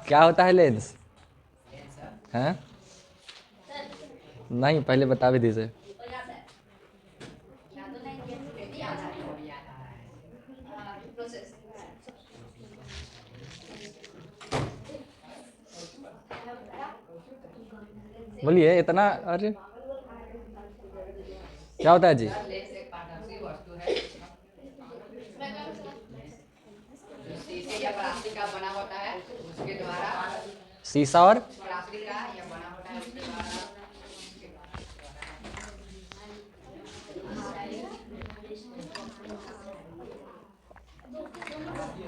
क्या होता है लेंस? हैं? नहीं, पहले बता भी दीजिए। बोलिए इतना। अरे क्या होता है जी? लेंस एक पारदर्शी वस्तु है जो शीशे या प्लास्टिक का बना होता है, उसके द्वारा शीशा और प्लास्टिक का या बना होता है उसके द्वारा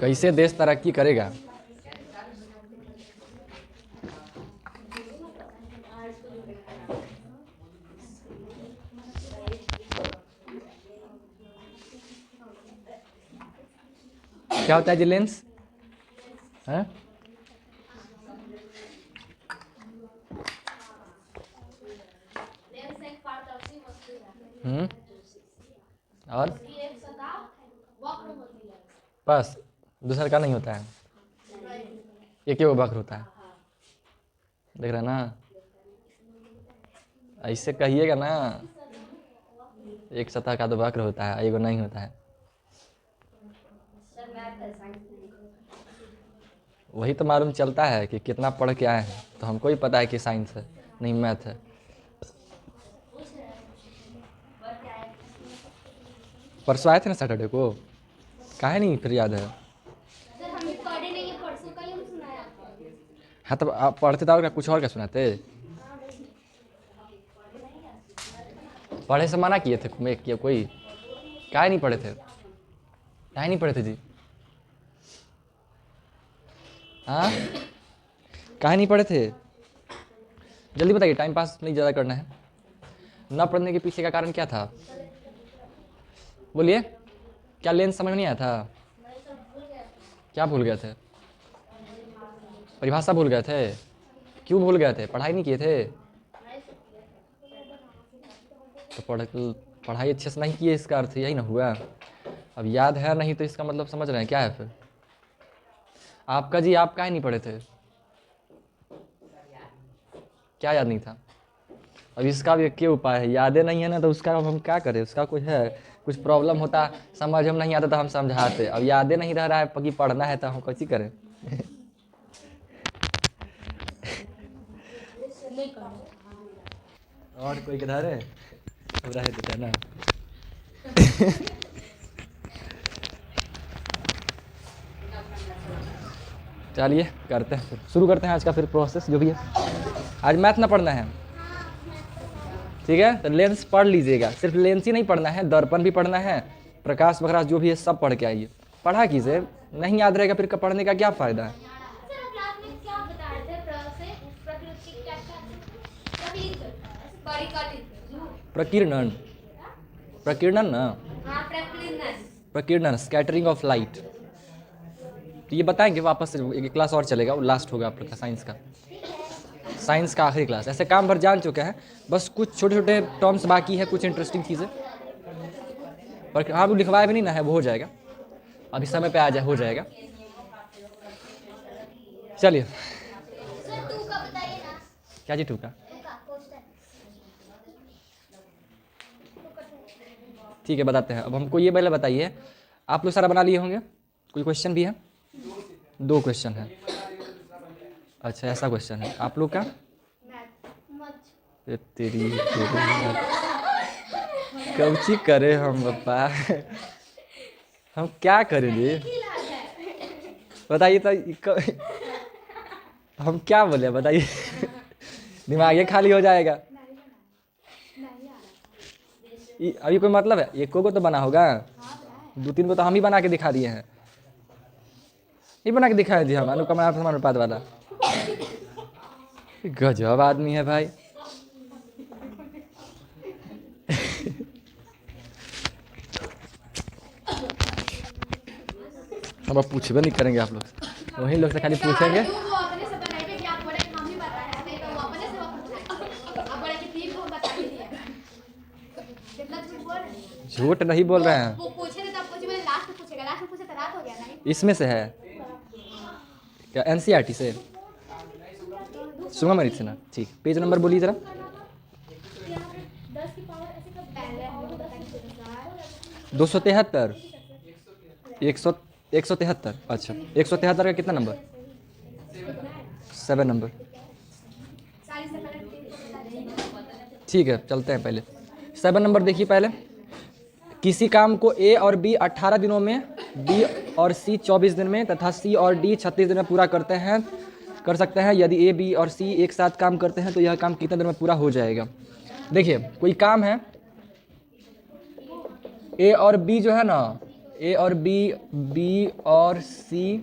कैसे देश तरक्की करेगा? क्या होता है जी लेंस? हैं? लेंस एक पारदर्शी वस्तु है और उसकी एक सतह वक्र होती है। बस, दूसरा का नहीं होता है, एक ही वो वक्र होता है। देख रहे हैं ना? ऐसे कहिएगा ना, एक सतह का तो वक्र होता है, एगो नहीं होता है। वही तो मालूम चलता है कि कितना पढ़ के आए हैं, तो हमको ही पता है कि साइंस है नहीं मैथ है। परसों आए थे ना सैटरडे को, काहे नहीं फिर याद है? सर हम पढ़े नहीं है, परसों का ही हम सुनाया आपको। हाँ, तब आप पढ़ते तो और क्या कुछ और क्या सुनाते? पढ़े से मना किए थे किया कोई? काहे नहीं पढ़े थे? काहे नहीं पढ़े थे जी? हाँ, काहे नहीं पढ़े थे? जल्दी बताइए, टाइम पास नहीं ज़्यादा करना है। न पढ़ने के पीछे का कारण क्या था? बोलिए, क्या लेंस समझ में नहीं आया था? क्या भूल गए थे? परिभाषा भूल गए थे? क्यों भूल गए थे? पढ़ाई नहीं किए थे? तो पढ़ाई अच्छे से नहीं किए, इसका अर्थ यही ना हुआ। अब याद है नहीं तो इसका मतलब समझ रहे हैं क्या है फिर? आपका जी, आप काहे नहीं पढ़े थे? क्या याद नहीं था? अब इसका भी एक उपाय है, यादें नहीं है ना तो उसका अब हम क्या करें? उसका कुछ है, कुछ प्रॉब्लम होता, समझ हम नहीं आता तो हम समझाते। अब यादें नहीं रह रहा है कि पढ़ना है तो हम कैसे करें? और कोई किधर है? अब रहे देते हैं ना। चलिए करते हैं, फिर शुरू करते हैं आज का फिर प्रोसेस जो भी है। आज मैथ ना पढ़ना है, ठीक है? तो लेंस पढ़ लीजिएगा, सिर्फ लेंस ही नहीं पढ़ना है, दर्पण भी पढ़ना है, प्रकाश वगैरह जो भी है सब पढ़ के आइए। पढ़ा कीजिए, नहीं याद रहेगा फिर पढ़ने का क्या फ़ायदा है? सर क्लास में क्या बताए थे? प्रकृति क्या प्रकीर्णन, प्रकीर्णन ना, हाँ प्रकीर्णन। प्रकीर्णन, स्कैटरिंग ऑफ लाइट। तो ये बताएंगे वापस से, एक क्लास और चलेगा, वो लास्ट होगा आप लोग का साइंस का। साइंस का आखिरी क्लास, ऐसे काम भर जान चुके हैं, बस कुछ छोटे छोटे टर्म्स बाकी है, कुछ इंटरेस्टिंग चीज़ें पर हाँ वो लिखवाया भी नहीं ना है, वो हो जाएगा अभी समय पे आ जाए, हो जाएगा। चलिए, सर टू का बताइए ना। क्या जी टू का? टू का क्वेश्चन। ठीक है बताते हैं। अब हमको ये पहले बताइए, आप लोग सारा बना लिए होंगे, कोई क्वेश्चन भी है? 2 क्वेश्चन है। अच्छा ऐसा क्वेश्चन है आप लोग का? ए तेरी कौची करे हम पापा, हम क्या करें जी? बताइए तो हम क्या बोले बताइए? दिमाग ये खाली हो जाएगा। अभी कोई मतलब है? एक को तो बना होगा, 2-3 को तो हम ही बना के दिखा दिए हैं। ये बना के दिखाए जी हम, अनुपमा अनुपात वाला। गजब आदमी है भाई। हम अब पूछबे नहीं करेंगे आप लोग से, वही लोग से खाली पूछेंगे। झूठ नहीं बोल रहे हैं, वो पूछे थे तब पूछे, मैंने लास्ट में पूछेगा, लास्ट में पूछे तो रात हो गया ना। इसमें से है क्या? एनसीईआरटी से? सुना मेरी से ना, ठीक। पेज नंबर बोलिए ज़रा। यहाँ पे 10 की पावर ऐसे कब पहले हम लोग 273, 173, अच्छा 173 का कितना नंबर? 7 नंबर। ठीक है, चलते हैं पहले 7 नंबर देखिए। पहले किसी काम को ए और बी 18 दिनों में, बी और सी 24 दिन में तथा सी और डी 36 दिन में पूरा कर सकते हैं। यदि ए, बी और सी एक साथ काम करते हैं तो यह काम कितने दिन में पूरा हो जाएगा? देखिए कोई काम है, ए और बी जो है ना, ए और बी, बी और सी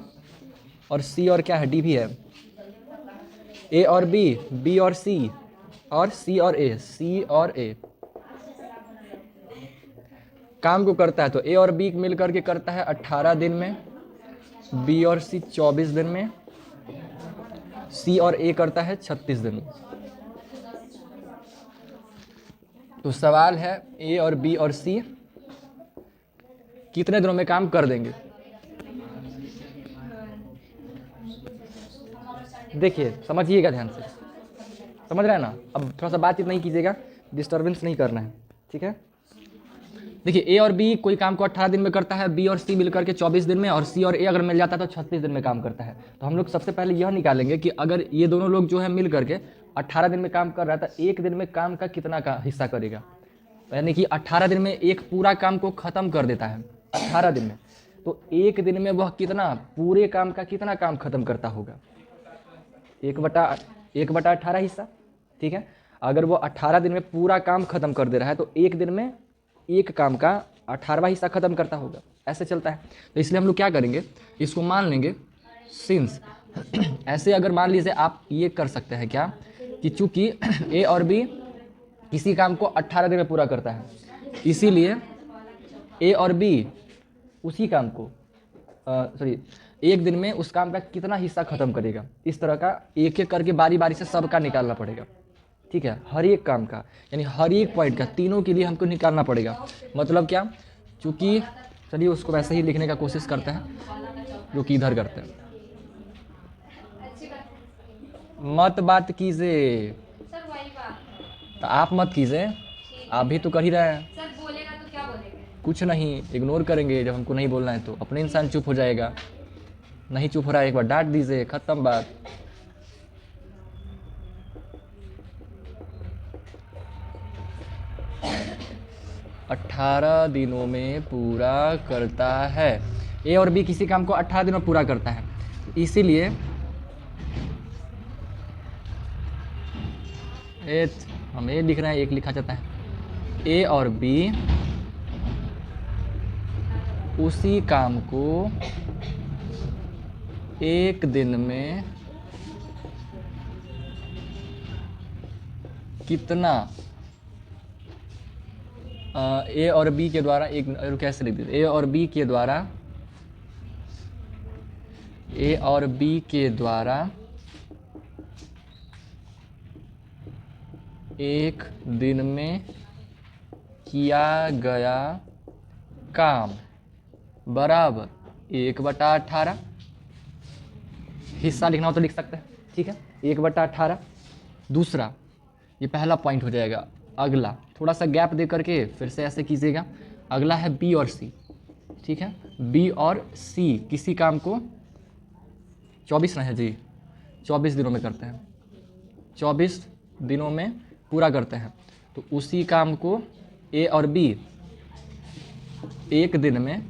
और क्या है, डी भी है। ए और बी, बी और सी और सी और ए, सी और ए काम को करता है। तो ए और बी मिल करके करता है 18 दिन में, बी और सी 24 दिन में, सी और ए करता है 36 दिन में। तो सवाल है ए और बी और सी कितने दिनों में काम कर देंगे? देखिए समझिएगा ध्यान से, समझ रहे हैं ना। अब थोड़ा सा बातचीत नहीं कीजिएगा, डिस्टर्बेंस नहीं करना है, ठीक है। देखिए ए और बी कोई काम को 18 दिन में करता है, बी और सी मिलकर के 24 दिन में, और सी और ए अगर मिल जाता है तो 36 दिन में काम करता है। तो हम लोग सबसे पहले यह निकालेंगे कि अगर ये दोनों लोग जो है मिल करके 18 दिन में काम कर रहा था, एक दिन में काम का कितना का हिस्सा करेगा। यानी कि 18 दिन में एक पूरा काम को ख़त्म कर देता है 18 दिन में, तो एक दिन में वह कितना पूरे काम का कितना काम खत्म करता होगा? 1/18 हिस्सा, ठीक है। अगर वो 18 दिन में पूरा काम खत्म कर दे रहा है तो एक दिन में एक काम का 18वां हिस्सा खत्म करता होगा, ऐसे चलता है। तो इसलिए हम लोग क्या करेंगे, इसको मान लेंगे सिंस ऐसे अगर मान लीजिए आप ये कर सकते हैं क्या कि चूंकि ए और बी किसी काम को 18 दिन में पूरा करता है, इसीलिए ए और बी उसी काम को एक दिन में उस काम का कितना हिस्सा खत्म करेगा। इस तरह का एक एक करके बारी बारी से सबका निकालना पड़ेगा, ठीक है। हर एक काम का यानी हर एक पॉइंट का तीनों के लिए हमको निकालना पड़ेगा। मतलब क्या, चूँकि चलिए उसको वैसे ही लिखने का कोशिश करते हैं जो कि इधर करते हैं। मत बात कीजिए, सर वही बात। तो आप मत कीजिए, आप भी तो कर ही रहे हैं। सर बोलेगा तो क्या बोलेंगे? कुछ नहीं, इग्नोर करेंगे। जब हमको नहीं बोलना है तो अपने इंसान चुप हो जाएगा। नहीं चुप हो रहा है, एक बार डांट दीजिए, खत्म बात। अठारह दिनों में पूरा करता है। ए और बी किसी काम को 18 दिनों में पूरा करता है, इसीलिए हम ए लिख रहे हैं, एक लिखा जाता है। ए और बी उसी काम को एक दिन में कितना ए और बी के द्वारा एक कैसे लिख दीजिए, ए और बी के द्वारा एक दिन में किया गया काम बराबर 1/18। हिस्सा लिखना हो तो लिख सकते हैं, ठीक है, 1/18। दूसरा, ये पहला पॉइंट हो जाएगा। अगला थोड़ा सा गैप दे करके फिर से ऐसे कीजिएगा। अगला है बी और सी, ठीक है। बी और सी किसी काम को 24 ना है जी, 24 दिनों में करते हैं, 24 दिनों में पूरा करते हैं। तो उसी काम को ए और बी एक दिन में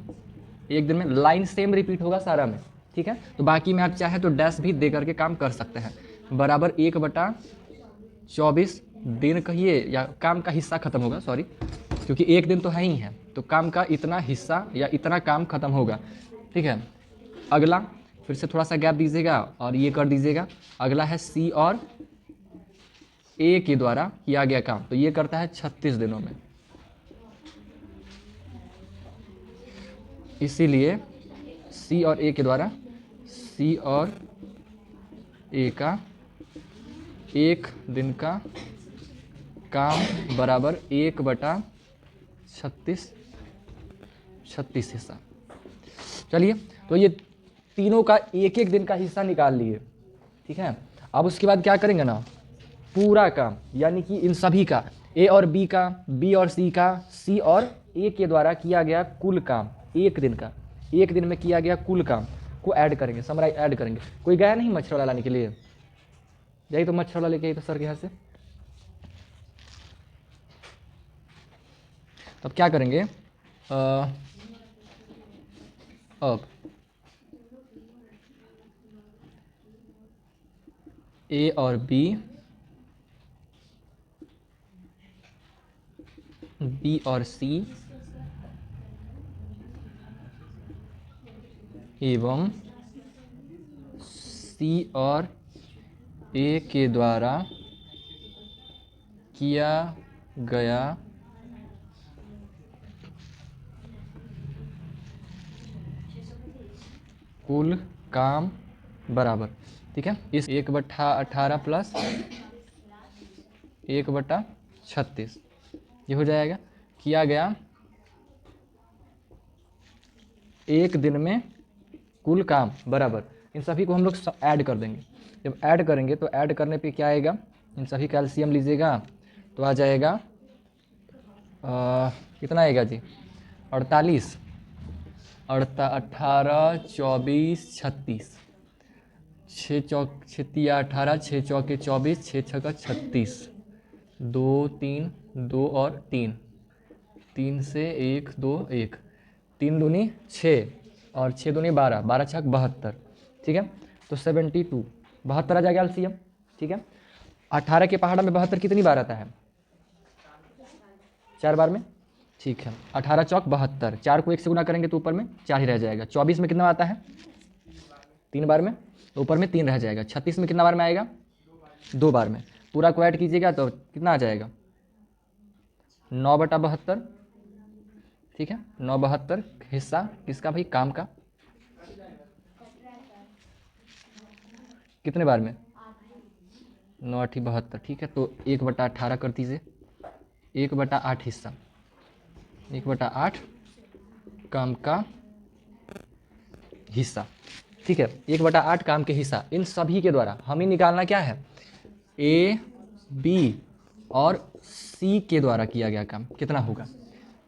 लाइन सेम रिपीट होगा सारा में, ठीक है। तो बाकी में आप चाहे तो डैश भी दे करके काम कर सकते हैं। बराबर 1/24 दिन कहिए या काम का हिस्सा खत्म होगा, सॉरी, क्योंकि एक दिन तो है ही है, तो काम का इतना हिस्सा या इतना काम खत्म होगा, ठीक है। अगला फिर से थोड़ा सा गैप दीजिएगा और ये कर दीजिएगा। अगला है सी और ए के द्वारा किया गया काम, तो ये करता है 36 दिनों में। इसीलिए सी और ए के द्वारा, सी और ए का एक दिन का काम बराबर 1/36 हिस्सा। चलिए, तो ये तीनों का एक एक दिन का हिस्सा निकाल लिए, ठीक है। अब उसके बाद क्या करेंगे ना, पूरा काम यानी कि इन सभी का, ए और बी का, बी और सी का, सी और ए के द्वारा किया गया कुल काम, एक दिन का, एक दिन में किया गया कुल काम को ऐड करेंगे, समराइज ऐड करेंगे। कोई गया नहीं मच्छर वाला लाने के लिए? यही तो मच्छर वाला लेके आई तो सर के यहाँ से। तब क्या करेंगे, अब ए और बी, बी और सी एवं सी और ए के द्वारा किया गया कुल काम बराबर, ठीक है। इस 1/18 प्लस 1/36 ये हो जाएगा, किया गया एक दिन में कुल काम बराबर। इन सभी को हम लोग ऐड कर देंगे। जब ऐड करेंगे तो ऐड करने पे क्या आएगा, इन सभी का एलसीएम लीजिएगा तो आ जाएगा कितना आएगा जी, 48, 18, 24, 36, 6 चौक 6 18, 6 चौके 24, 6 छक्का 36, 2 3 2 और 3, 3 से 1 2 1, 3 दूनी 6 और 6 दूनी 12, 12 छक 72, ठीक है। तो 72, 72 आ जाएगा एलसीएम, ठीक है। 18 के पहाड़ा में 72 कितनी बार आता है, 4 बार में, ठीक है। 18 चौक 72, 4 को 1 से गुना करेंगे तो ऊपर में 4 ही रह जाएगा। 24 में कितना आता है, 3 बार में, तो ऊपर में 3 रह जाएगा। 36 में कितना बार में आएगा, 2 बार में। पूरा को ऐड कीजिएगा तो कितना आ जाएगा, 9/72, ठीक है। 9/72 हिस्सा किसका भाई, काम का, कितने बार में, 9 8 72, ठीक है। तो 1/18 कर दीजिए, 1/8 हिस्सा, 1/8 काम का हिस्सा, ठीक है। 1/8 काम के हिस्सा इन सभी के द्वारा हमें निकालना क्या है, ए बी और सी के द्वारा किया गया काम कितना होगा।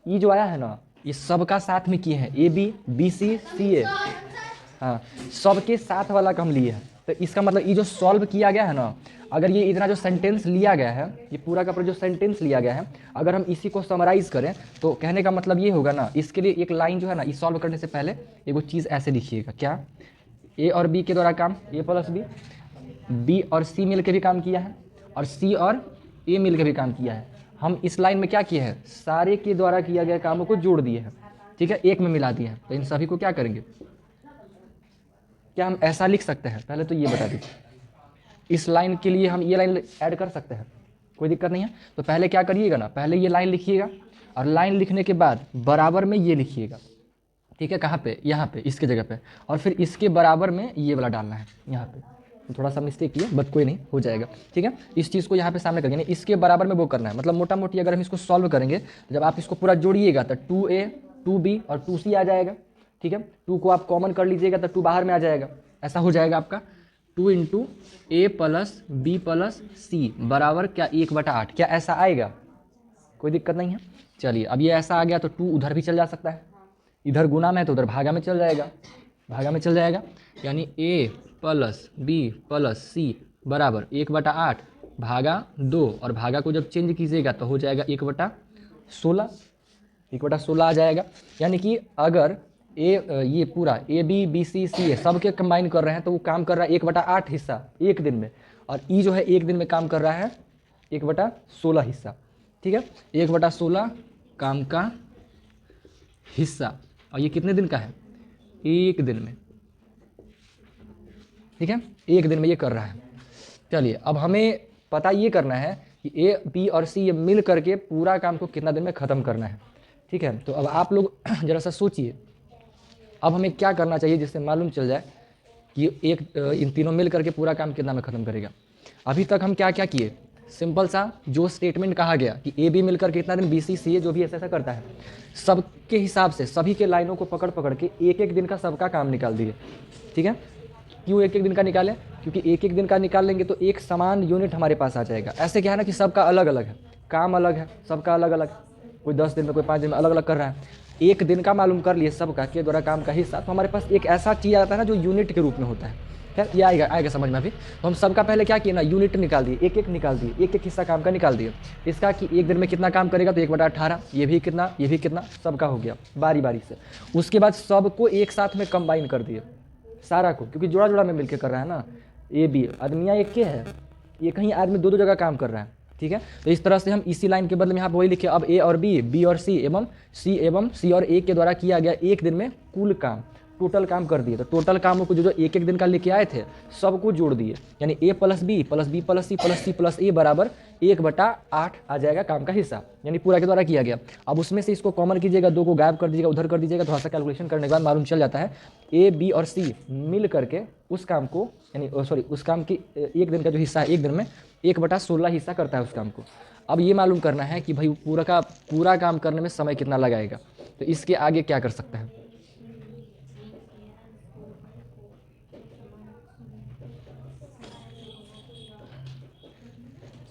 ये जो आया है ना, ये सबका साथ में किए हैं, ए बी, बी सी, सी ए, हाँ सबके साथ वाला काम लिए हैं। तो इसका मतलब ये जो सॉल्व किया गया है ना, अगर ये इतना जो सेंटेंस लिया गया है, ये पूरा का पूरा जो सेंटेंस लिया गया है, अगर हम इसी को समराइज़ करें तो कहने का मतलब ये होगा ना, इसके लिए एक लाइन जो है ना, ये सॉल्व करने से पहले एगो चीज़ ऐसे लिखिएगा, क्या, ए और बी के द्वारा काम, ए प्लस बी, बी और सी मिल के भी काम किया है और सी और ए मिल के भी काम किया है। हम इस लाइन में क्या किए हैं, सारे के द्वारा किया गया कामों को जोड़ दिए हैं, ठीक है, एक में मिला दिए हैं। तो इन सभी को क्या करेंगे, क्या हम ऐसा लिख सकते हैं, पहले तो ये बता दीजिए। इस लाइन के लिए हम ये लाइन ऐड कर सकते हैं, कोई दिक्कत नहीं है। तो पहले क्या करिएगा ना, पहले ये लाइन लिखिएगा और लाइन लिखने के बाद बराबर में ये लिखिएगा, ठीक है। कहाँ पे, यहाँ पे, इसके जगह पे, और फिर इसके बराबर में ये वाला डालना है यहाँ पे। थोड़ा सा मिस्टेक किया बट कोई नहीं, हो जाएगा, ठीक है। इस चीज़ को यहाँ पे सामने करके इसके बराबर में वो करना है, मतलब मोटा मोटी अगर हम इसको सॉल्व करेंगे, जब आप इसको पूरा जोड़िएगा तो 2a 2b और 2c आ जाएगा, ठीक है। 2 को आप कॉमन कर लीजिएगा तो 2 बाहर में आ जाएगा, ऐसा हो जाएगा आपका 2 × a + b + c बराबर क्या 1/8, क्या ऐसा आएगा, कोई दिक्कत नहीं है। चलिए अब ये ऐसा आ गया तो 2 उधर भी चल जा सकता है, इधर गुना में है तो उधर भागा में चल जाएगा, भागा में चल जाएगा, यानी a + b + c बराबर 1/8 भागा 2, और भागा को जब चेंज कीजिएगा तो हो जाएगा 1/16, 1/16 आ जाएगा। यानी कि अगर ये पूरा ए बी बी सी सी ए सब के कंबाइन कर रहे हैं तो वो काम कर रहा है 1/8 हिस्सा एक दिन में, और ई जो है एक दिन में काम कर रहा है 1/16 हिस्सा, ठीक है। 1/16 काम का हिस्सा, और ये कितने दिन का है, एक दिन में, ठीक है, एक दिन में ये कर रहा है। चलिए अब हमें पता ये करना है कि ए बी और सी ये मिल करके पूरा काम को कितना दिन में ख़त्म करना है, ठीक है। तो अब आप लोग ज़रा सा सोचिए, अब हमें क्या करना चाहिए जिससे मालूम चल जाए कि इन तीनों मिल करके पूरा काम कितना में ख़त्म करेगा। अभी तक हम क्या क्या किए, सिंपल सा जो स्टेटमेंट कहा गया कि ए बी मिलकर कितना दिन, बी सी सी ए जो भी ऐसा करता है, सबके हिसाब से सभी के लाइनों को पकड़ पकड़ के एक एक दिन का सबका काम निकाल दिए, ठीक है। क्यों एक एक दिन का निकालें, क्योंकि एक एक दिन का निकाल लेंगे तो एक समान यूनिट हमारे पास आ जाएगा। ऐसे क्या है ना कि सबका अलग अलग है, काम अलग है, सबका अलग अलग, कोई 10 दिन में कोई 5 दिन में अलग अलग कर रहा है। एक दिन का मालूम कर लिए सबका के द्वारा काम का हिस्सा, तो हमारे पास एक ऐसा चीज़ आता है ना जो यूनिट के रूप में होता है। खैर ये आएगा समझ में अभी। तो हम सबका पहले क्या किए ना, यूनिट निकाल दिए, एक एक निकाल दिए, एक एक हिस्सा काम का निकाल दिए। इसका कि एक दिन में कितना काम करेगा, तो 1/18, ये भी कितना, ये भी कितना, सबका हो गया बारी बारी से। उसके बाद सबको एक साथ में कंबाइन कर दिए सारा को, क्योंकि जोड़ा जोड़ा में मिलकर कर रहा है ना। ए बी आदमियाँ एक के है, ये कहीं आदमी दो दो जगह काम कर रहा है, ठीक है। तो इस तरह से हम इसी लाइन के बदले में यहाँ पर वही लिखे, अब ए और बी और सी एवं सी और ए के द्वारा किया गया एक दिन में कुल काम, टोटल काम कर दिए। तो टोटल कामों को जो एक एक दिन का लेके आए थे सबको जोड़ दिए, यानी A plus B plus C plus A बराबर 1/8 आ जाएगा काम का हिस्सा, यानी पूरा के द्वारा किया गया। अब उसमें से इसको कॉमन कीजिएगा, 2 को गायब कर दीजिएगा, उधर कर दीजिएगा, थोड़ा सा कैलकुलेशन करने के बाद मालूम चल जाता है ए बी और सी मिल करके उस काम को, यानी उस काम की एक दिन का जो हिस्सा है एक दिन में 1/16 हिस्सा करता है उस काम को। अब ये मालूम करना है कि भाई पूरा काम करने में समय कितना लगाएगा, तो इसके आगे क्या कर सकते हैं।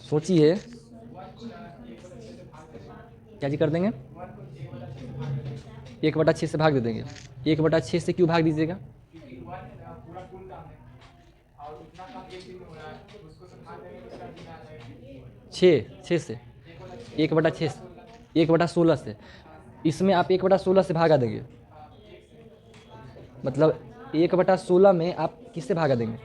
सोचिए क्या जी कर देंगे, 1/6 से भाग दे देंगे। 1/6 से क्यों भाग दीजिएगा, छः से 1/16 से, इसमें आप 1/16 से भागा देंगे, मतलब 1/16 में आप किससे भागा देंगे,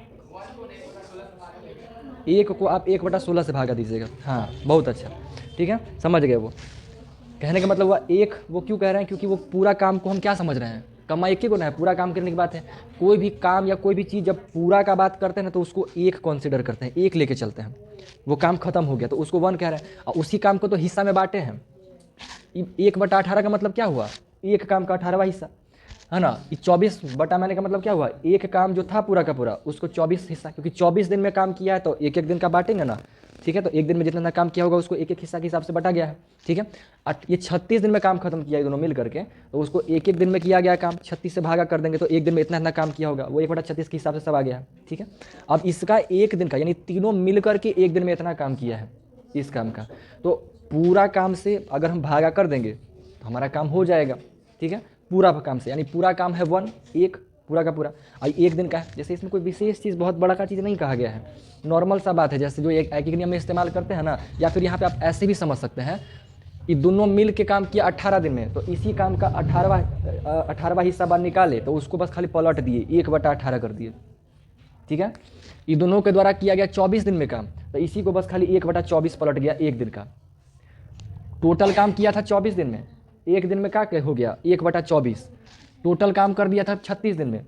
एक को आप 1/16 से भागा दीजिएगा। हाँ बहुत अच्छा, ठीक है, समझ गए। वो कहने का मतलब हुआ एक, वो क्यों कह रहे हैं, क्योंकि वो पूरा काम को हम क्या समझ रहे हैं, कमाई एक ही को ना है, पूरा काम करने की बात है। कोई भी काम या कोई भी चीज़ जब पूरा का बात करते हैं ना तो उसको एक कंसिडर करते हैं, एक लेके चलते हैं। वो काम खत्म हो गया तो उसको 1 कह रहे हैं, और उसी काम को तो हिस्सा में बांटे हैं। 1/18 का मतलब क्या हुआ, एक काम का 18वां हिस्सा है ना। 24 बटा मैंने का मतलब क्या हुआ, एक काम जो था पूरा का पूरा उसको 24 हिस्सा, क्योंकि 24 दिन में काम किया है तो एक एक दिन का बांटेंगे ना, ठीक है। तो एक दिन में जितना काम किया होगा उसको एक एक हिस्सा के हिसाब से बटा गया है, ठीक है। ये 36 दिन में काम खत्म किया है दोनों मिल करके, तो उसको एक एक दिन में किया गया काम 36 से भागा कर देंगे तो एक दिन में इतना काम किया होगा, वो 1/36 के हिसाब से सब आ गया है, ठीक है। अब इसका एक दिन का, यानी तीनों मिल करके एक दिन में इतना काम किया है इस काम का, तो पूरा काम से अगर हम भागा कर देंगे तो हमारा काम हो जाएगा, ठीक है। पूरा काम से, यानी पूरा काम है 1, एक पूरा का पूरा, और एक दिन का है। जैसे इसमें कोई विशेष चीज़ बहुत बड़ा का चीज़ नहीं कहा गया है, नॉर्मल सा बात है, जैसे जो एक नियम में इस्तेमाल करते हैं ना, या फिर यहाँ पे आप ऐसे भी समझ सकते हैं कि दोनों मिल के काम किया 18 दिन में, तो इसी काम का 18वां हिस्सा बाहर निकाले तो उसको बस खाली पलट दिए, 1/18 कर दिए, ठीक है। ये दोनों के द्वारा किया गया 24 दिन में काम, तो इसी को बस खाली 1/24 पलट गया एक दिन का। टोटल काम किया था 24 दिन में, एक दिन में क्या हो गया 1/24, टोटल काम कर दिया था 36 दिन में,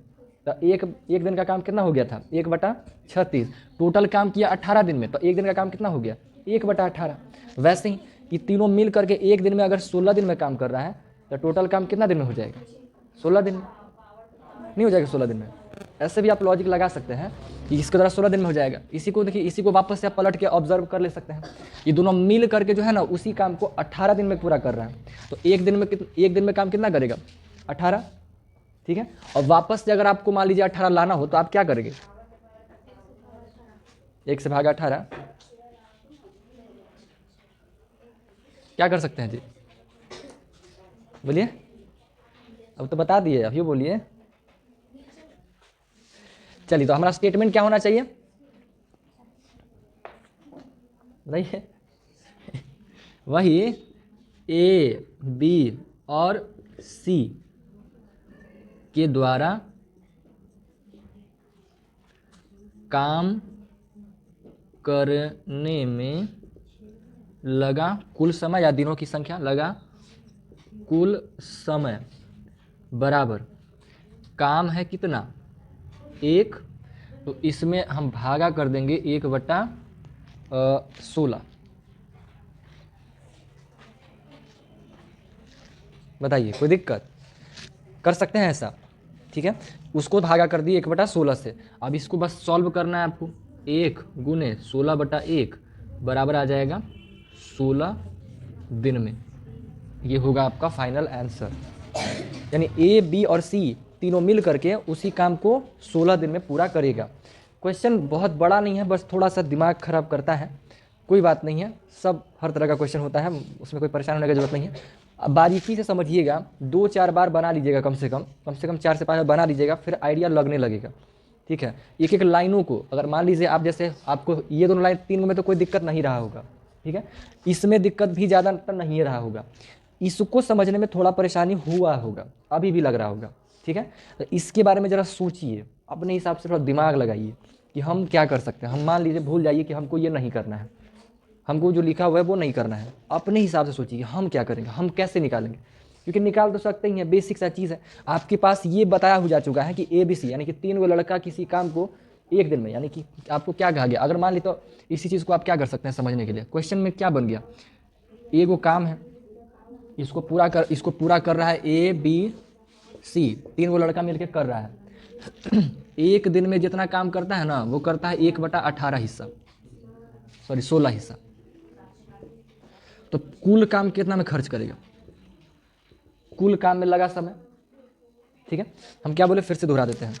तो एक दिन का काम कितना हो गया था 1/36, टोटल काम किया 18 दिन में, तो एक दिन का काम कितना हो गया 1/18। वैसे ही ये तीनों मिल करके एक दिन में अगर 16 दिन में काम कर रहा है तो टोटल काम कितना दिन में हो जाएगा, 16 दिन में नहीं हो जाएगा, 16 दिन में। ऐसे भी आप लॉजिक लगा सकते हैं कि इसके द्वारा 16 दिन में हो जाएगा। इसी को देखिए, इसी को वापस से आप पलट के ऑब्जर्व कर ले सकते हैं। ये दोनों मिल करके जो है ना उसी काम को 18 दिन में पूरा कर रहा है, तो एक दिन में काम कितना करेगा 18, ठीक है। और वापस से अगर आपको मान लीजिए 18 लाना हो तो आप क्या करेंगे, 1 से भागा 18, क्या कर सकते हैं जी, बोलिए, अब तो बता दिए, अभी बोलिए। चलिए, तो हमारा स्टेटमेंट क्या होना चाहिए बताइए, वही ए बी और सी के द्वारा काम करने में लगा कुल समय या दिनों की संख्या, लगा कुल समय बराबर काम है कितना 1, तो इसमें हम भागा कर देंगे 1/16। बताइए कोई दिक्कत, कर सकते हैं ऐसा, ठीक है। उसको भागा कर दिए 1/16 से। अब इसको बस सॉल्व करना है आपको, 1 गुने 16/1 बराबर आ जाएगा 16 दिन में। ये होगा आपका फाइनल आंसर, यानी ए बी और सी तीनों मिल करके उसी काम को 16 दिन में पूरा करेगा। क्वेश्चन बहुत बड़ा नहीं है, बस थोड़ा सा दिमाग खराब करता है, कोई बात नहीं है, सब हर तरह का क्वेश्चन होता है, उसमें कोई परेशान होने की जरूरत नहीं है। अब बारीकी से समझिएगा, 2-4 बार बना लीजिएगा, कम से कम 4 से 5 बार बना लीजिएगा, फिर आइडिया लगने लगेगा। ठीक है, एक एक लाइनों को अगर मान लीजिए आप, जैसे आपको ये दोनों लाइन 3 में तो कोई दिक्कत नहीं रहा होगा, ठीक है, इसमें दिक्कत भी ज़्यादातर नहीं रहा होगा, इसको समझने में थोड़ा परेशानी हुआ होगा, अभी भी लग रहा होगा। ठीक है, तो इसके बारे में ज़रा सोचिए, अपने हिसाब से थोड़ा दिमाग लगाइए कि हम क्या कर सकते हैं। हम मान लीजिए भूल जाइए कि हमको ये नहीं करना है, हमको जो लिखा हुआ है वो नहीं करना है, अपने हिसाब से सोचिए हम क्या करेंगे, हम कैसे निकालेंगे, क्योंकि निकाल तो सकते ही हैं, बेसिक सा चीज़ है। आपके पास ये बताया हो जा चुका है कि ABC यानी कि 3 गो लड़का किसी काम को एक दिन में, यानी कि आपको क्या कहा गया। अगर मान ली तो इसी चीज़ को आप क्या कर सकते हैं समझने के लिए, क्वेश्चन में क्या बन गया, एगो काम है, इसको पूरा कर रहा है ABC, 3 गो लड़का मिलकर कर रहा है। एक दिन में जितना काम करता है ना, वो करता है 1/18 हिस्सा, सॉरी 16 हिस्सा। तो कुल काम कितना में खर्च करेगा, कुल काम में लगा समय। ठीक है, हम क्या बोले, फिर से दोहरा देते हैं।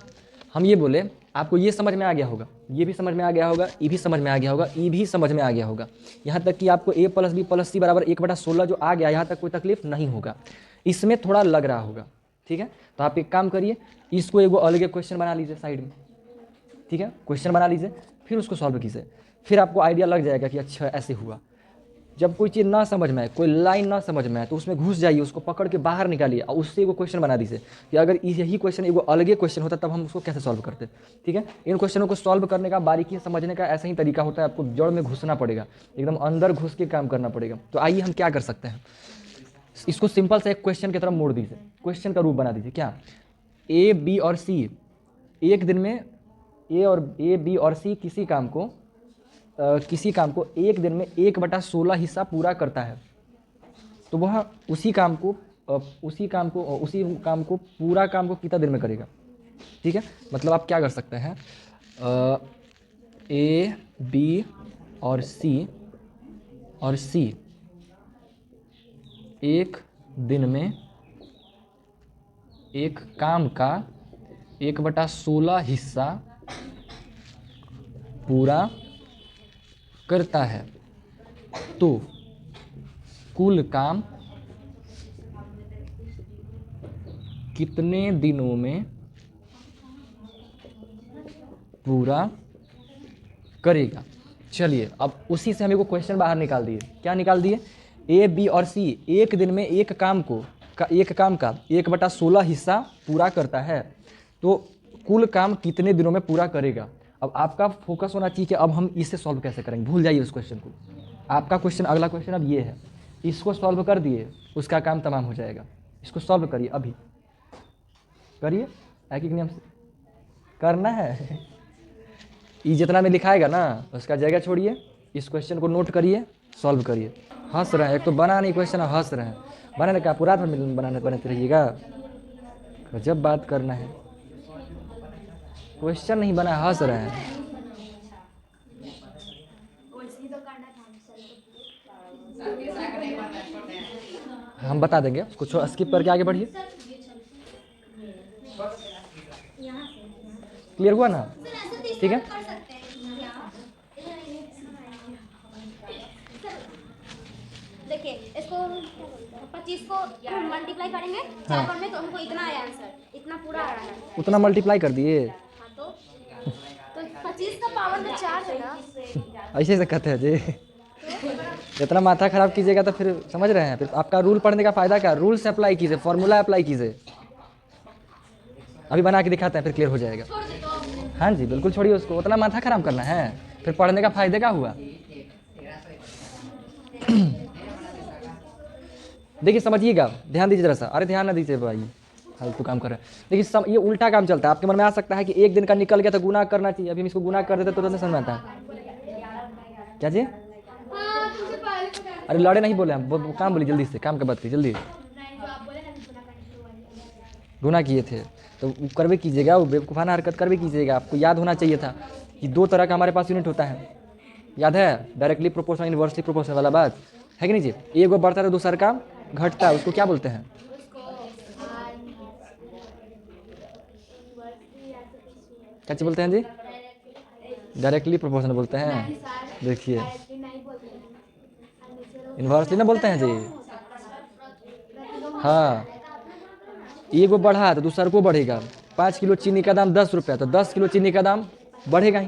हम ये बोले, आपको ये समझ में आ गया होगा, ये भी समझ में आ गया होगा, ये भी समझ में आ गया होगा, ये भी समझ में आ गया होगा, यहाँ तक कि आपको A + B + C = 1/16 जो आ गया, यहाँ तक कोई तकलीफ नहीं होगा। इसमें थोड़ा लग रहा होगा, ठीक है, तो आप एक काम करिए, इसको एगो अलग क्वेश्चन बना लीजिए साइड में। ठीक है, क्वेश्चन बना लीजिए, फिर उसको सॉल्व कीजिए, फिर आपको आइडिया लग जाएगा कि अच्छा ऐसे हुआ। जब कोई चीज़ ना समझ में आए, कोई लाइन ना समझ में आए, तो उसमें घुस जाइए, उसको पकड़ के बाहर निकालिए और उससे एगो क्वेश्चन बना दीजिए कि अगर यही क्वेश्चन एगो अलगे क्वेश्चन होता तब हम उसको कैसे सॉल्व करते। ठीक है, इन क्वेश्चनों को सॉल्व करने का, बारीकी से समझने का ऐसा ही तरीका होता है, आपको जड़ में घुसना पड़ेगा, एकदम अंदर घुस के काम करना पड़ेगा। तो आइए हम क्या कर सकते हैं, इसको सिंपल से एक क्वेश्चन की तरफ मोड़ दीजिए, क्वेश्चन का रूप बना दीजिए। क्या, A, B और C एक दिन में A, B और C किसी काम को एक दिन में 1/16 हिस्सा पूरा करता है, तो वह उसी काम को पूरा काम को कितना दिन में करेगा। ठीक है, मतलब आप क्या कर सकते हैं, A, B और C एक दिन में एक काम का 1/16 हिस्सा पूरा करता है, तो कुल काम कितने दिनों में पूरा करेगा। चलिए, अब उसी से हम एक क्वेश्चन बाहर निकाल दिए। क्या निकाल दिए, A, B और C एक दिन में एक काम का 1/16 हिस्सा पूरा करता है, तो कुल काम कितने दिनों में पूरा करेगा। अब आपका फोकस होना चाहिए कि अब हम इसे सॉल्व कैसे करेंगे, भूल जाइए उस क्वेश्चन को। आपका क्वेश्चन, अगला क्वेश्चन अब ये है, इसको सॉल्व कर दिए, उसका काम तमाम हो जाएगा। इसको सॉल्व करिए, अभी करिए, एक एक नियम से करना है। ये जितना में लिखाएगा ना, उसका जगह छोड़िए, इस क्वेश्चन को नोट करिए, सॉल्व करिए। हंस रहे हैं, एक तो बना नहीं क्वेश्चन, हंस रहे हैं। बनाने का पूरा बनाते रहिएगा, जब बात करना है, क्वेश्चन नहीं बना, हंस रहे हैं। हम बता देंगे, उसको स्किप करके आगे बढ़िए। क्लियर हुआ ना, ठीक है। देखिए, इसको 25 को मल्टीप्लाई करेंगे 4 बार में, तो हमको इतना आया आंसर, इतना पूरा आ रहा है। उतना मल्टीप्लाई कर दिए, हाँ, तो 25 का पावर में 4 है ना, ऐसे से कहते हैं जी। इतना माथा खराब कीजिएगा तो फिर समझ रहे हैं, फिर आपका रूल पढ़ने का फायदा क्या, रूल से अप्लाई कीजिए, फॉर्मूला अप्लाई कीजिए। अभी बना के दिखाते हैं, फिर क्लियर हो जाएगा। हाँ जी, बिल्कुल छोड़िए उसको, उतना माथा खराब करना है, फिर पढ़ने का फायदे क्या हुआ। देखिए समझिएगा, ध्यान दीजिए जरा सा। अरे ध्यान ना दीजिए भाई, फालतू काम कर रहे हैं। देखिए ये उल्टा काम चलता है, आपके मन में आ सकता है कि एक दिन का निकल गया तो गुना करना चाहिए। अभी हम इसको गुना कर देते तो नहीं समझ में आता है। क्या जी, अरे लड़े नहीं बोले हम, वो काम बोली जल्दी से, काम का बात की जल्दी। गुना किए थे तो करवे कीजिएगा, वो बेवकूफ़ाना हरकत करवे कीजिएगा। आपको याद होना चाहिए था कि 2 तरह का हमारे पास यूनिट होता है, याद है, डायरेक्टली प्रोपोर्शनल, इनवर्सली प्रोपोर्शनल वाला बात है कि नहीं जी। एक वो बढ़ता है तो दूसरा का घटता है, उसको क्या बोलते हैं, क्या चीज बोलते हैं जी, डायरेक्टली प्रोपोर्शनल बोलते हैं। देखिए नहीं बोलते हैं। इन्वर्सली ना बोलते हैं जी। हाँ, एगो बढ़ा तो दूसरा को बढ़ेगा। 5 किलो चीनी का दाम 10 रुपया, तो 10 किलो चीनी का दाम बढ़ेगा ही,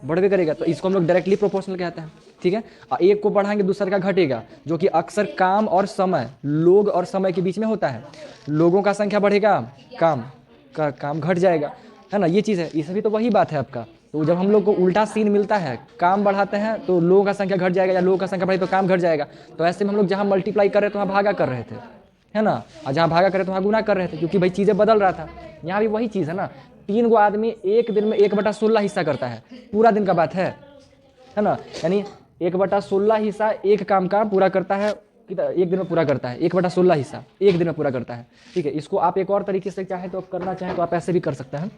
बढ़वे करेगा। तो इसको हम लोग डायरेक्टली प्रोपोर्शनल कहते हैं, ठीक है। और एक को बढ़ाएंगे दूसरे का घटेगा, जो कि अक्सर काम और समय, लोग और समय के बीच में होता है। लोगों का संख्या बढ़ेगा, काम घट जाएगा, है ना। ये चीज़ है, इसमें भी तो वही बात है आपका। तो जब हम लोग को उल्टा सीन मिलता है, काम बढ़ाते हैं तो लोगों का संख्या घट जाएगा, या लोगों का संख्या बढ़े तो काम घट जाएगा। तो ऐसे में हम लोग जहाँ मल्टीप्लाई कर रहे थे वहाँ भागा कर रहे थे, है ना। और जहाँ भागा कर रहे थे वहाँ गुना कर रहे थे, क्योंकि भाई चीज़ें बदल रहा था। यहाँ भी वही चीज़ है ना। 3 गो आदमी एक दिन में 1/16 हिस्सा करता है, पूरा दिन का बात है ना। यानी 1/16 हिस्सा एक काम का पूरा करता है, एक दिन में पूरा करता है। 1/16 हिस्सा एक दिन में पूरा करता है, ठीक है। इसको आप एक और तरीके से चाहे तो करना चाहें तो आप ऐसे भी कर सकते हैं।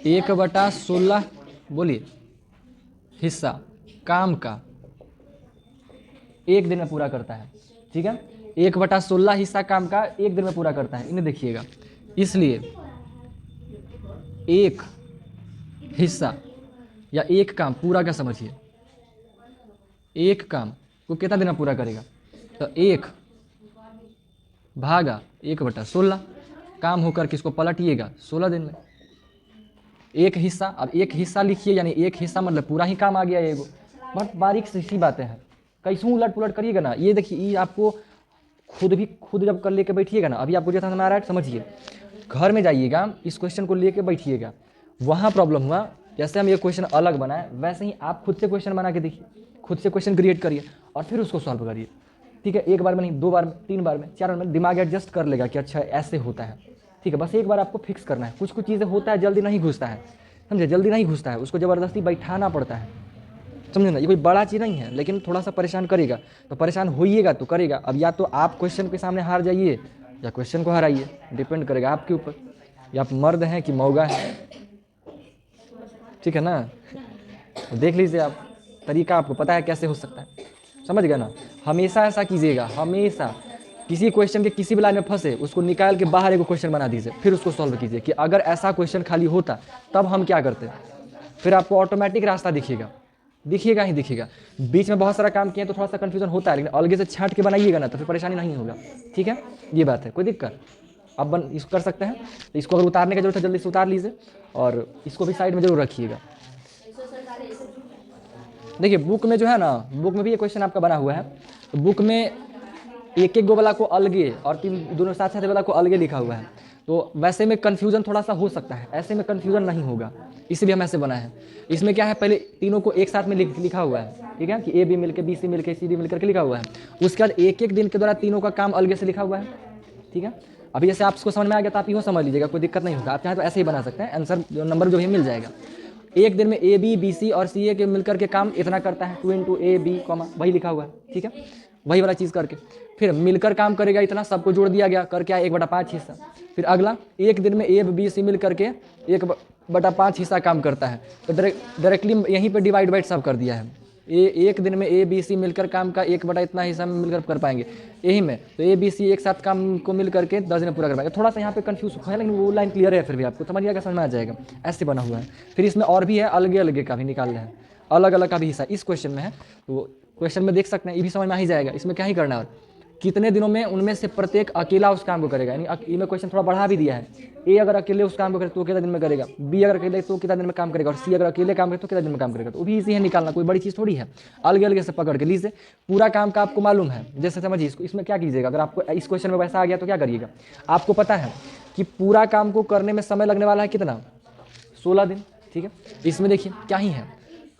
1/16 बोलिए हिस्सा काम का एक दिन में पूरा करता है, ठीक है। 1/16 हिस्सा काम का एक दिन में पूरा करता है, इन्हें देखिएगा। इसलिए एक हिस्सा या एक काम पूरा का समझिए, एक काम को कितना दिन में पूरा करेगा, तो 1 भागा 1/16 काम होकर किसको पलटिएगा 16 दिन में। एक हिस्सा, अब एक हिस्सा लिखिए, यानी एक हिस्सा मतलब पूरा ही काम आ गया एगो। बहुत बारीक सी बातें हैं, कैसूँ उलट पुलट करिएगा ना। ये देखिए, ये आपको खुद जब कर लेके बैठिएगा ना, अभी आपको जैसा समझ आ रहा है समझिए। घर में जाइएगा, इस क्वेश्चन को लेके बैठिएगा, वहाँ प्रॉब्लम हुआ, जैसे हम ये क्वेश्चन अलग बनाए वैसे ही आप खुद से क्वेश्चन बना के देखिए, खुद से क्वेश्चन क्रिएट करिए और फिर उसको सॉल्व करिए, ठीक है। एक बार में नहीं, 2 बार में, 3 बार में, 4 बार में दिमाग एडजस्ट कर लेगा कि अच्छा ऐसे होता है, ठीक है। बस एक बार आपको फिक्स करना है। कुछ चीज़ें होता है जल्दी नहीं घुसता है, समझे, जल्दी नहीं घुसता है, उसको ज़बरदस्ती बैठाना पड़ता है, समझे ना। ये कोई बड़ा चीज़ नहीं है, लेकिन थोड़ा सा परेशान करेगा तो परेशान होइएगा तो करेगा। अब या तो आप क्वेश्चन के सामने हार जाइए या क्वेश्चन को हराइए, डिपेंड करेगा आपके ऊपर, या आप मर्द हैं कि मौगा है, ठीक है ना। देख लीजिए आप, तरीका आपको पता है कैसे हो सकता है, समझ गए ना। हमेशा ऐसा कीजिएगा, हमेशा किसी क्वेश्चन के किसी भी लाइन में फंसे उसको निकाल के बाहर एक क्वेश्चन बना दीजिए, फिर उसको सॉल्व कीजिए कि अगर ऐसा क्वेश्चन खाली होता तब हम क्या करते। फिर आपको ऑटोमेटिक रास्ता दिखिएगा ही दिखिएगा। बीच में बहुत सारा काम किए तो थोड़ा सा कन्फ्यूजन होता है, लेकिन अलग से छांट के बनाइएगा ना तो फिर परेशानी नहीं होगा, ठीक है। ये बात है, कोई दिक्कत आप इसको कर सकते हैं। तो इसको अगर उतारने की जरूरत है जल्दी से उतार लीजिए, और इसको भी साइड में जरूर रखिएगा। देखिए बुक में जो है ना, बुक में भी ये क्वेश्चन आपका बना हुआ है। तो बुक में एक गो वाला को अलगे और 3 दोनों साथ साथ वाला को अलगे लिखा हुआ है, तो वैसे में कन्फ्यूजन थोड़ा सा हो सकता है, ऐसे में कन्फ्यूजन नहीं होगा, इसलिए हम ऐसे बनाए हैं। इसमें क्या है, पहले तीनों को एक साथ में लिखा हुआ है, ठीक है, कि ए बी मिलकर, बी सी मिलकर, सी डी मिलकर के लिखा हुआ है। उसके बाद एक दिन के द्वारा तीनों का काम अलग से लिखा हुआ है, ठीक है। अभी जैसे आपको समझ में आ गया तो आप यूँ समझ लीजिएगा, कोई दिक्कत नहीं होगा। आप चाहें तो ऐसे ही बना सकते हैं, आंसर नंबर जो भी मिल जाएगा। एक दिन में ए बी, बी सी और सी ए के मिलकर के काम इतना करता है, 2 × A B, वही लिखा हुआ है, ठीक है। वही वाला चीज़ करके फिर मिलकर काम करेगा इतना, सबको जोड़ दिया गया, करके आया 1/5 हिस्सा। फिर अगला, एक दिन में ए बी सी मिल करके 1/5 हिस्सा काम करता है, तो डायरेक्टली यहीं पे डिवाइड बाइड सब कर दिया है। एक दिन में ए बी सी मिलकर काम का 1/, इतना हिस्सा में मिलकर कर पाएंगे यही में। तो ए बी सी एक साथ काम को मिल करके 10 दिन में पूरा कर पाएंगे। थोड़ा सा यहाँ पे कंफ्यूज है, लेकिन वो लाइन क्लियर है, फिर भी आपको समझ में आ जाएगा। ऐसे बना हुआ है। फिर इसमें और भी है, अलग अलग का भी निकाल रहे हैं, अलग अलग का भी हिस्सा इस क्वेश्चन में है। तो क्वेश्चन में देख सकते हैं, ये भी समझ में आ ही जाएगा। इसमें क्या ही करना है, कितने दिनों में उनमें से प्रत्येक अकेला उस काम को करेगा। यानी इनमें क्वेश्चन थोड़ा बढ़ा भी दिया है। ए अगर अकेले उस काम को करे तो कितना दिन में करेगा, बी अगर अकेले तो कितना दिन में काम करेगा, और सी अगर अकेले काम करे तो कितना दिन में काम करेगा। तो वो भी इजी है निकालना, कोई बड़ी चीज़ थोड़ी है। अलग अलग से पकड़ के लीजिए, पूरा काम का आपको मालूम है। जैसे समझिए इसको, इसमें क्या कीजिएगा, अगर आपको इस क्वेश्चन में वैसा आ गया तो क्या करिएगा, आपको पता है कि पूरा काम को करने में समय लगने वाला है कितना, 16 दिन, ठीक है। इसमें देखिए क्या ही है,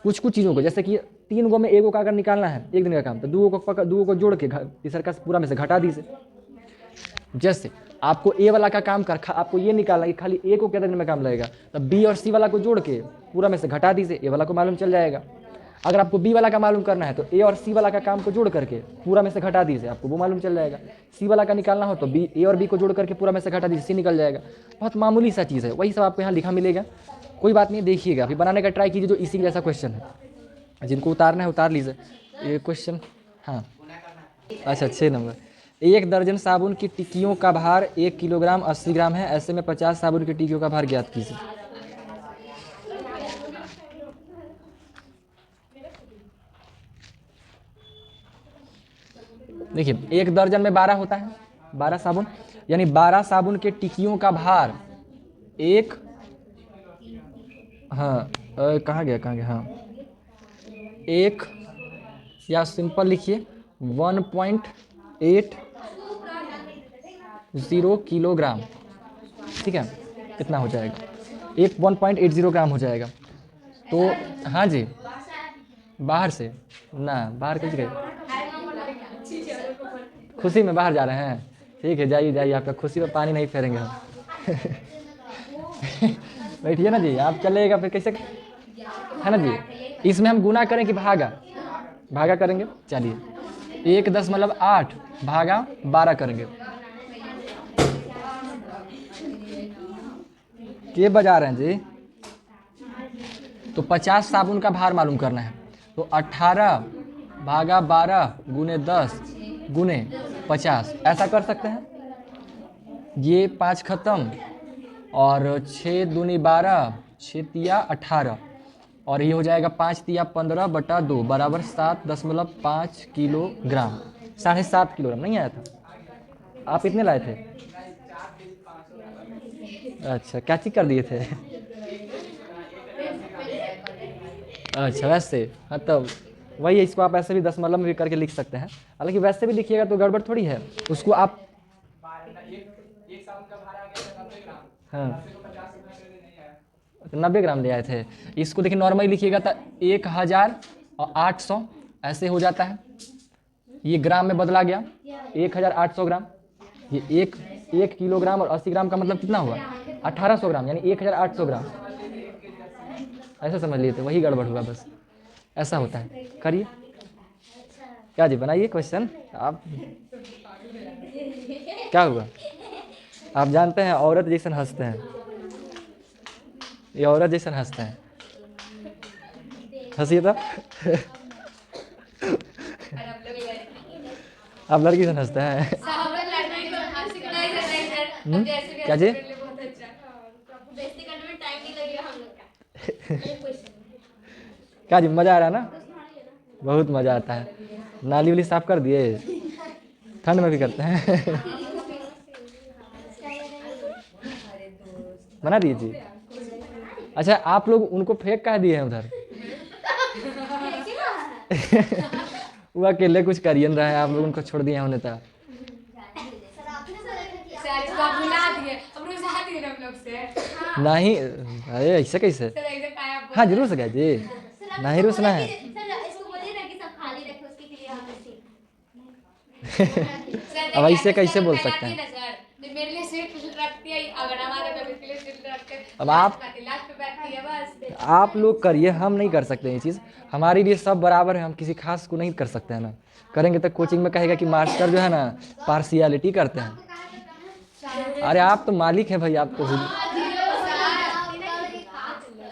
कुछ चीज़ों को, जैसे कि 3 गो में एगो का अगर निकालना है एक दिन का काम, तो 2 को जोड़ के तीसरा का पूरा में से घटा दीजिए। जैसे आपको ए वाला का काम आपको ये निकालना है कि खाली ए को कितने दिन में काम लगेगा, तो बी और सी वाला को जोड़ के पूरा में से घटा दीजिए, ए वाला को मालूम चल जाएगा। अगर आपको बी वाला का मालूम करना है तो ए और सी वाला का काम को जोड़ करके पूरा में से घटा दीजिए, आपको वो मालूम चल जाएगा। सी वाला का निकालना हो तो बी, ए और बी को जोड़ करके पूरा में से घटा दीजिए, सी निकल जाएगा। बहुत मामूली सा चीज़ है, वही सब आपको यहाँ लिखा मिलेगा, कोई बात नहीं। देखिएगा अभी बनाने का ट्राई कीजिए जो इसी जैसा क्वेश्चन है। जिनको उतारना है उतार लीजिए। ये क्वेश्चन, हाँ अच्छा 6 नंबर, एक दर्जन साबुन की टिक्कियों का भार 1 किलोग्राम 80 ग्राम है। ऐसे में 50 साबुन की टिक्कियों का भार ज्ञात कीजिए। देखिए, एक दर्जन में 12 होता है, 12 साबुन, यानी 12 साबुन के टिक्कियों का भार एक, हाँ कहाँ गया हाँ, एक, या सिंपल लिखिए 1.80 किलोग्राम। ठीक है, कितना हो जाएगा? 1.80 ग्राम हो जाएगा। तो हाँ जी, बाहर से ना, बाहर कैसे गए? खुशी में बाहर जा रहे हैं? ठीक है, जाइए जाइए, आपका खुशी में पानी नहीं फेरेंगे हम। बैठिए ना जी, आप चलेगा फिर कैसे, है ना जी? इसमें हम गुना करें कि भागा? भागा करेंगे। चलिए, 1.8 भागा 12 करेंगे। के बजा रहे हैं जी? तो 50 साबुन का भार मालूम करना है, तो 18 भागा 12 गुने 10 गुने 50, ऐसा कर सकते हैं। ये 5 खत्म, और 6 दूनी 12, 6 तिया 18, और ये हो जाएगा 5 तिया 15/2 बराबर 7.5 किलोग्राम। 7.5 किलोग्राम नहीं आया था? आप इतने लाए थे? अच्छा, क्या चीज कर दिए थे? अच्छा वैसे, हाँ तब वही है, इसको आप ऐसे भी दशमलव में भी करके लिख सकते हैं। हालांकि वैसे भी लिखिएगा तो गड़बड़ थोड़ी है, उसको आप हाँ 90 ग्राम ले आए थे। इसको देखिए नॉर्मली लिखिएगा तो 1800 ऐसे हो जाता है। ये ग्राम में बदला गया, 1800 ग्राम। ये एक किलोग्राम और 80 ग्राम का मतलब कितना हुआ? 1800 ग्राम, यानी 1800 ग्राम। ऐसा समझ लिए थे, वही गड़बड़ हुआ बस। ऐसा होता है। करिए क्या जी, बनाइए क्वेश्चन आप। क्या हुआ? आप जानते हैं औरत जैसन हंसते हैं, ये औरत जैसन हंसते हैं। हंसिए तो। आप लड़की जैसन हंसते हैं। क्या जी? क्या जी, मजा आ रहा है ना? बहुत मजा आता है। नाली वाली साफ कर दिए? ठंड में भी करते हैं। बना दिए जी? अच्छा, आप लोग उनको फेंक कह दिए हैं उधर? वो अकेले कुछ करिए न रहे हैं, आप लोग उनको छोड़ दिए होने तक। नहीं, अरे ऐसे कैसे? हाँ जरूर सका जी, नहीं रुसना है। अब ऐसे कैसे बोल सकते हैं? अब आप लोग करिए, हम नहीं कर सकते ये चीज़। हमारे लिए सब बराबर है, हम किसी खास को नहीं कर सकते हैं ना। करेंगे तो कोचिंग में कहेगा कि मास्टर जो है ना पार्शियलिटी करते हैं। अरे आप तो मालिक हैं भाई, आप तो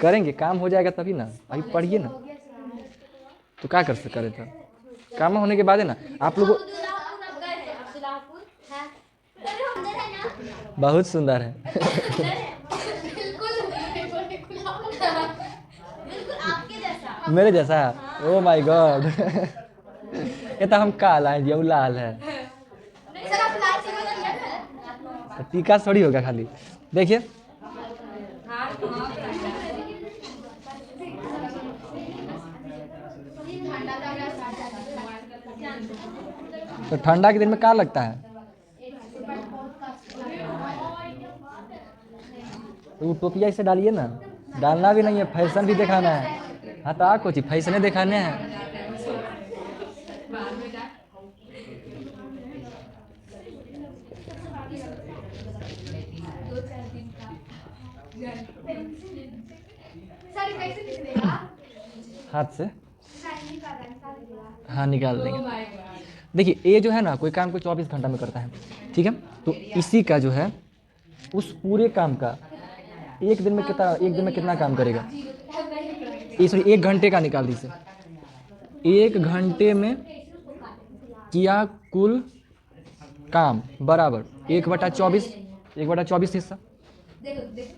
करेंगे, काम हो जाएगा तभी ना। अभी पढ़िए ना, तो क्या कर सकते हैं? तो काम होने के बाद है ना आप लोग। बहुत सुंदर है। मेरे जैसा? Oh my God. ये तो हम काला है जी, लाल है। टीका थोड़ी होगा खाली। देखिए तो ठंडा के दिन में क्या लगता है? तो टोपिया इसे डालिए ना। डालना भी नहीं है, फैशन भी दिखाना है। हाँ तो कुछ फैसने दिखाने हैं। हाथ से हाँ निकाल देंगे। देखिए ये जो है ना, कोई काम को 24 घंटा में करता है, ठीक है? तो इसी का जो है उस पूरे काम का एक दिन में कितना काम करेगा? ये सॉरी 1 घंटे का निकाल दीजिए। 1 घंटे में किया कुल काम बराबर 1/24, 1/24 हिस्सा,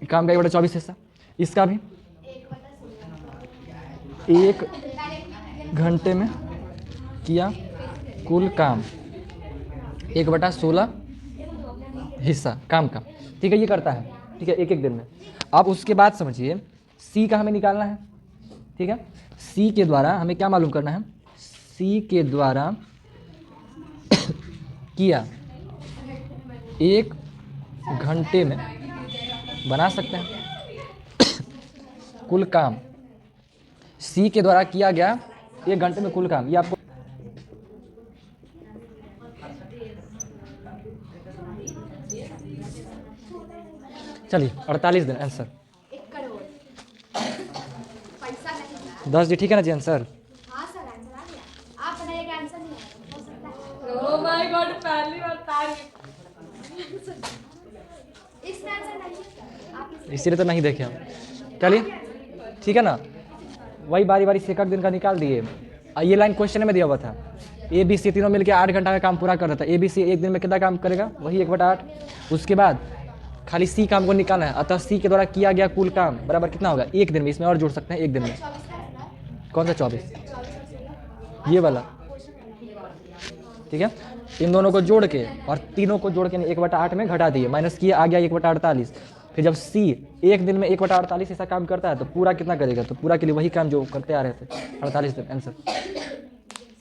काम का 1/24 हिस्सा, इसका भी 1 घंटे में किया कुल काम 1/16 हिस्सा काम का। ठीक है, ये करता है, ठीक है, एक एक दिन में। अब उसके बाद समझिए सी का हमें निकालना है। ठीक है, सी के द्वारा हमें क्या मालूम करना है, सी के द्वारा किया 1 घंटे में बना सकते हैं कुल काम, सी के द्वारा किया गया 1 घंटे में कुल काम, ये आपको चलिए 48 दिन आंसर 1 करोड़ पैसा नहीं था। 10 जी, ठीक है ना जी आंसर। हाँ सर आंसर आ गया। आप बताइएगा आंसर नहीं आया, हो सकता है। ओह माय गॉड, पहली बार तारीफ। इसमें आंसर नहीं है, आप इसीलिए तो नहीं देखे हम। चलिए ठीक है ना, वही बारी बारी से एक दिन का निकाल दिए। ये लाइन क्वेश्चन में दिया हुआ था, ए बी सी तीनों मिलकर 8 घंटा का काम पूरा कर रहा था। ए बी सी एक दिन में कितना काम करेगा, वही 1/8। उसके बाद खाली सी काम को निकालना है, अतः सी के द्वारा किया गया कुल काम बराबर कितना होगा, 1 दिन में। इसमें और जोड़ सकते हैं 1 दिन में। कौन सा 24, ये वाला, ठीक है। इन दोनों को जोड़ के और तीनों को जोड़ के 1/8 में घटा दिए, माइनस किए, आ गया 1/48। फिर जब सी एक दिन में 1/48 ऐसा काम करता है तो पूरा कितना करेगा, तो पूरा के लिए वही काम जो करते आ रहे थे, 48 दिन आंसर।